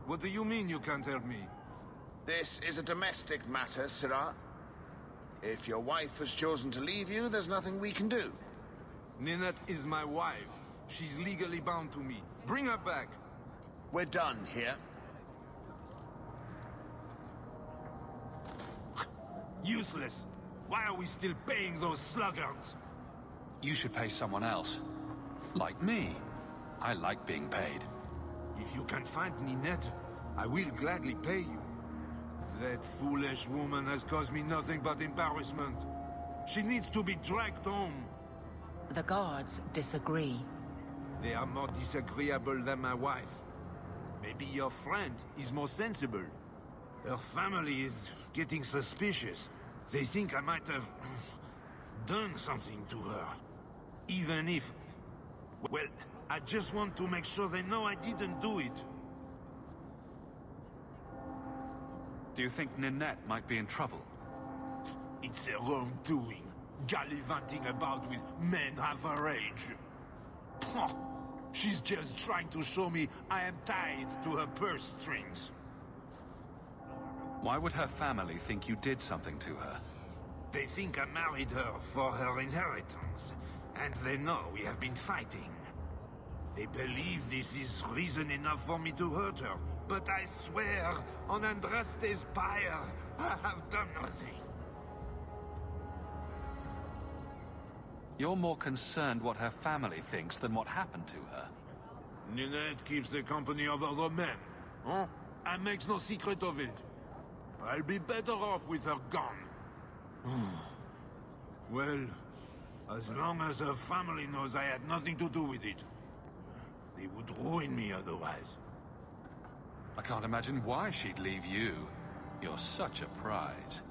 What do you mean you can't help me? This is a domestic matter, Sirrah. If your wife has chosen to leave you, there's nothing we can do. Ninette is my wife. She's legally bound to me. Bring her back. We're done here. Useless. Why are we still paying those sluggards? You should pay someone else. Like me. I like being paid. If you can find Ninette, I will gladly pay you. That foolish woman has caused me nothing but embarrassment. She needs to be dragged home. The guards disagree. They are more disagreeable than my wife. Maybe your friend is more sensible. Her family is getting suspicious. They think I might have done something to her. Even if... Well, I just want to make sure they know I didn't do it. Do you think Ninette might be in trouble? It's her own doing. Gallivanting about with men half her age. Pah! She's just trying to show me I am tied to her purse strings. Why would her family think you did something to her? They think I married her for her inheritance, and they know we have been fighting. They believe this is reason enough for me to hurt her, but I swear, on Andraste's pyre, I have done nothing. You're more concerned what her family thinks than what happened to her. Ninette keeps the company of other men, huh? And makes no secret of it. I'll be better off with her gone. Well, as long as her family knows I had nothing to do with it. They would ruin me otherwise. I can't imagine why she'd leave you. You're such a prize.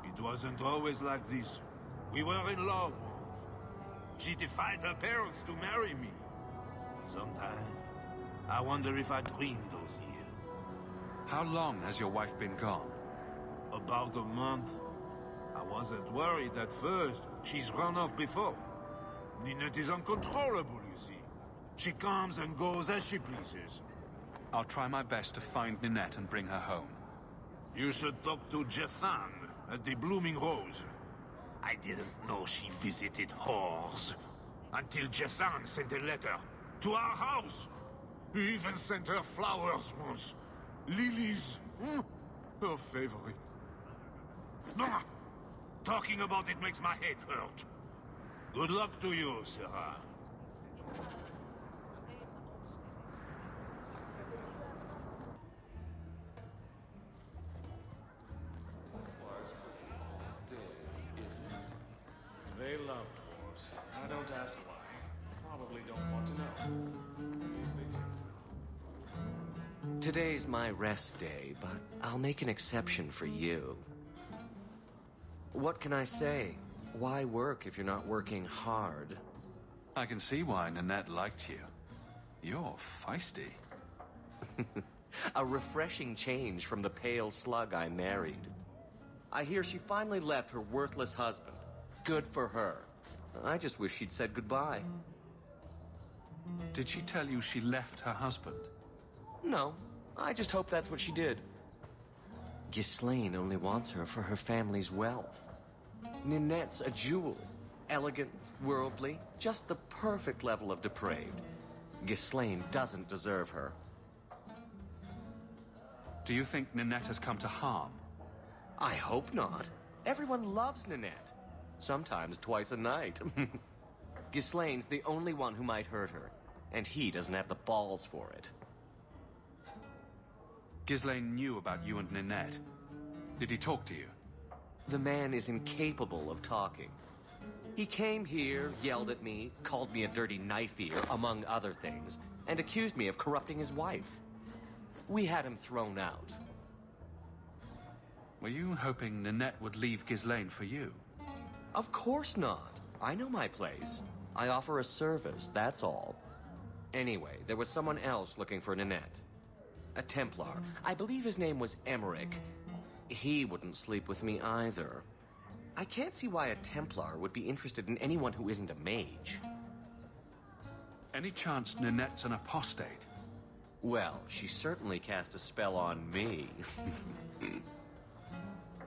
It wasn't always like this. We were in love once. She defied her parents to marry me. Sometimes, I wonder if I dreamed those years. How long has your wife been gone? About a month. I wasn't worried at first. She's run off before. Ninette is uncontrollable, you see. She comes and goes as she pleases. I'll try my best to find Ninette and bring her home. You should talk to Jethan at the Blooming Rose. I didn't know she visited whores. Until Jethan sent a letter to our house. He even sent her flowers once. Lilies. Her favorite. Talking about it makes my head hurt. Good luck to you, Sirrah. They love dwarves. I don't ask why. Probably don't want to know. At least they think they will. Today's my rest day, but I'll make an exception for you. What can I say? Why work if you're not working hard? I can see why Ninette liked you. You're feisty. A refreshing change from the pale slug I married. I hear she finally left her worthless husband. Good for her. I just wish she'd said goodbye. Did she tell you she left her husband? No, I just hope that's what she did. Ghislaine only wants her for her family's wealth. Ninette's a jewel. Elegant, worldly, just the perfect level of depraved. Ghislaine doesn't deserve her. Do you think Ninette has come to harm? I hope not. Everyone loves Ninette. Sometimes twice a night. Ghislaine's the only one who might hurt her, and he doesn't have the balls for it. Ghislaine knew about you and Ninette. Did he talk to you? The man is incapable of talking. He came here, yelled at me, called me a dirty knife-ear, among other things, and accused me of corrupting his wife. We had him thrown out. Were you hoping Ninette would leave Ghislaine for you? Of course not. I know my place. I offer a service, that's all. Anyway, there was someone else looking for Ninette. A Templar. I believe his name was Emmerich. He wouldn't sleep with me either. I can't see why a Templar would be interested in anyone who isn't a mage. Any chance Ninette's an apostate? Well, she certainly cast a spell on me.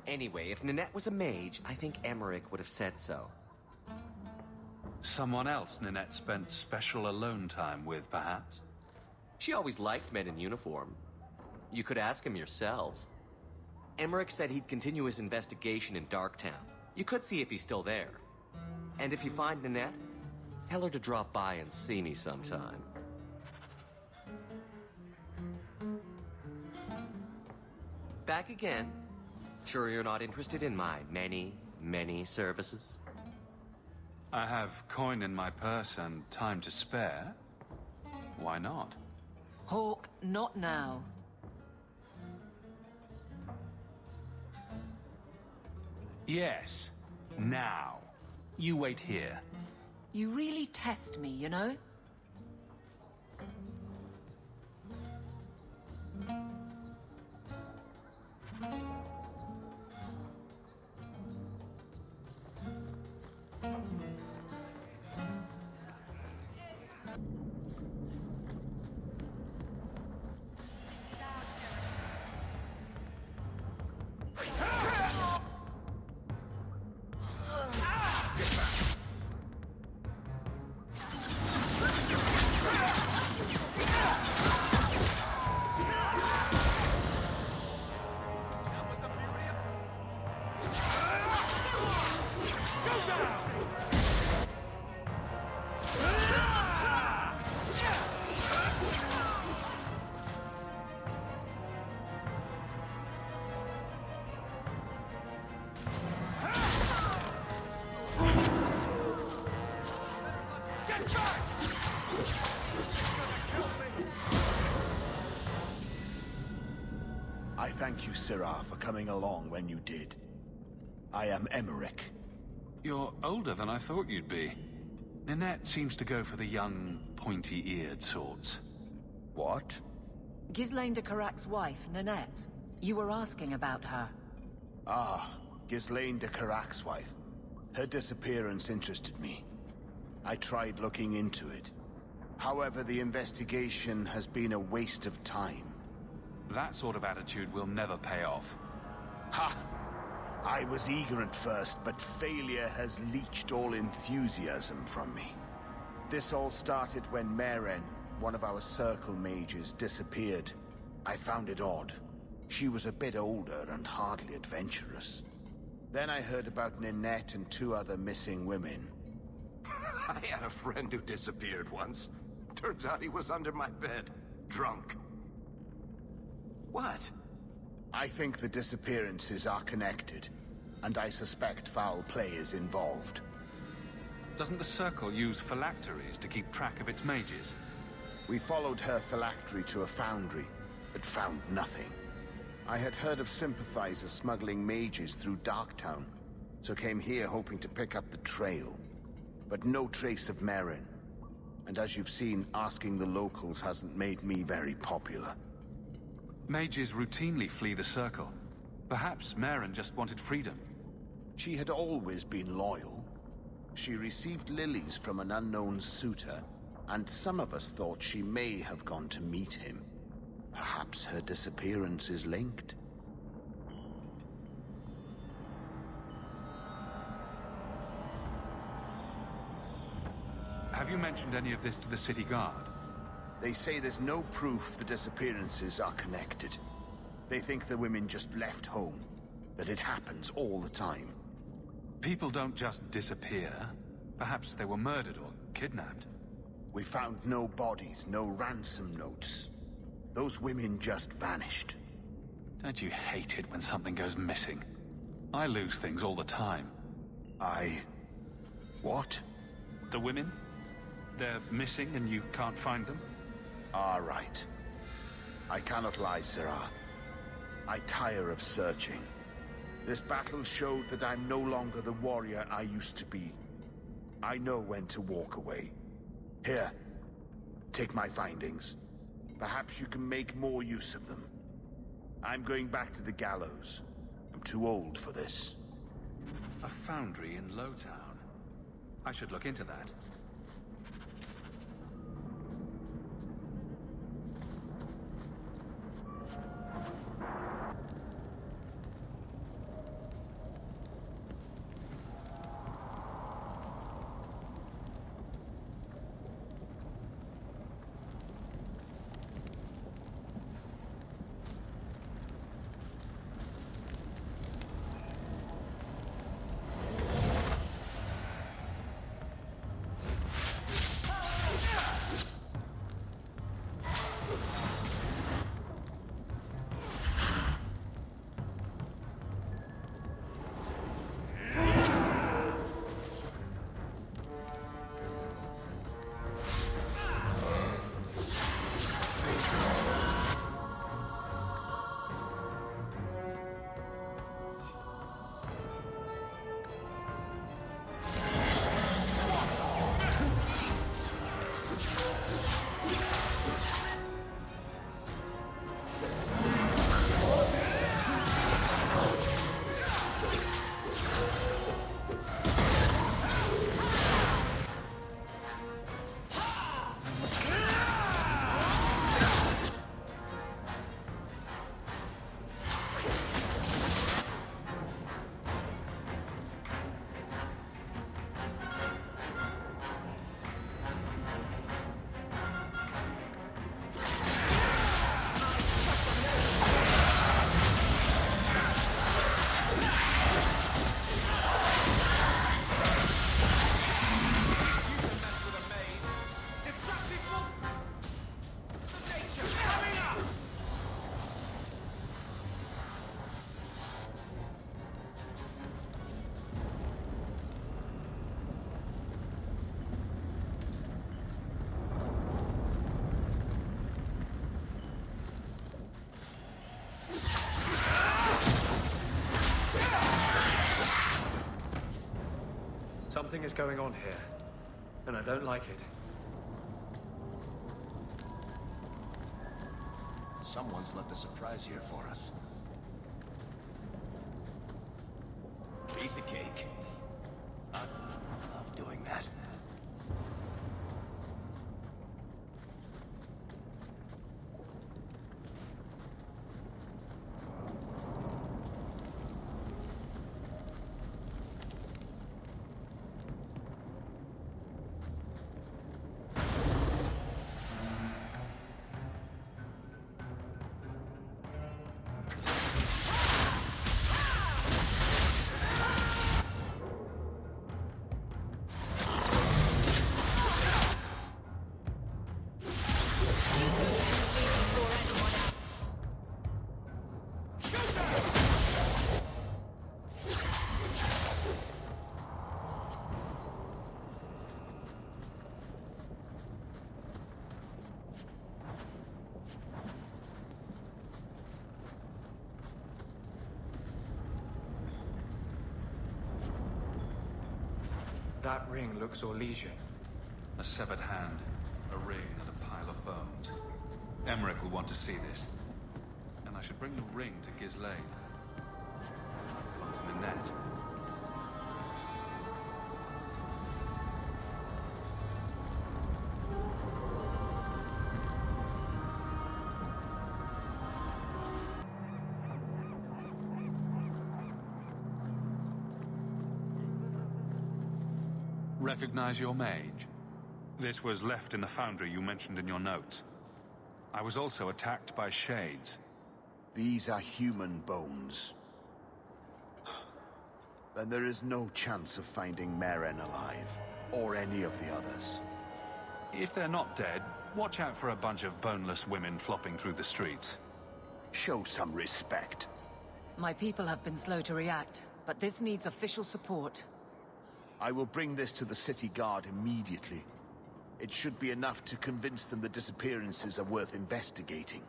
Anyway, if Nanette was a mage, I think Emmerich would have said so. Someone else Ninette spent special alone time with, perhaps? She always liked men in uniform. You could ask him yourself. Emmerich said he'd continue his investigation in Darktown. You could see if he's still there. And if you find Nanette, tell her to drop by and see me sometime. Back again. Sure you're not interested in my many, many services? I have coin in my purse and time to spare. Why not? Hawke, not now. Yes, now. You wait here. You really test me, you know? I thank you, Syrah, for coming along when you did. I am Emmerich. You're older than I thought you'd be. Ninette seems to go for the young, pointy-eared sorts. What? Ghislaine de Carac's wife, Nanette. You were asking about her. Ah, Ghislaine de Carac's wife. Her disappearance interested me. I tried looking into it. However, the investigation has been a waste of time. That sort of attitude will never pay off. Ha! I was eager at first, but failure has leached all enthusiasm from me. This all started when Maren, one of our circle mages, disappeared. I found it odd. She was a bit older and hardly adventurous. Then I heard about Ninette and 2 other missing women. I had a friend who disappeared once. Turns out he was under my bed, drunk. What? I think the disappearances are connected, and I suspect foul play is involved. Doesn't the Circle use phylacteries to keep track of its mages? We followed her phylactery to a foundry, but found nothing. I had heard of sympathizers smuggling mages through Darktown, so came here hoping to pick up the trail. But no trace of Maren. And as you've seen, asking the locals hasn't made me very popular. Mages routinely flee the Circle. Perhaps Maren just wanted freedom. She had always been loyal. She received lilies from an unknown suitor, and some of us thought she may have gone to meet him. Perhaps her disappearance is linked. Have you mentioned any of this to the City Guard? They say there's no proof the disappearances are connected. They think the women just left home, that it happens all the time. People don't just disappear. Perhaps they were murdered or kidnapped. We found no bodies, no ransom notes. Those women just vanished. Don't you hate it when something goes missing? I lose things all the time. What? The women? They're missing and you can't find them? Ah, right. I cannot lie, Syrah. I tire of searching. This battle showed that I'm no longer the warrior I used to be. I know when to walk away. Here, take my findings. Perhaps you can make more use of them. I'm going back to the gallows. I'm too old for this. A foundry in Lowtown. I should look into that. Something is going on here, and I don't like it. Someone's left a surprise here for us. Piece of cake. I love doing that. That ring looks Orlesian. A severed hand, a ring, and a pile of bones. Emmerich will want to see this. And I should bring the ring to Ghislaine. On to Nanette. Recognize your mage? This was left in the foundry you mentioned in your notes. I was also attacked by shades. These are human bones. Then there is no chance of finding Meren alive, or any of the others. If they're not dead, watch out for a bunch of boneless women flopping through the streets. Show some respect. My people have been slow to react, but this needs official support. I will bring this to the city guard immediately. It should be enough to convince them the disappearances are worth investigating.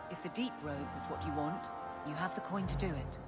If the deep roads is what you want, you have the coin to do it.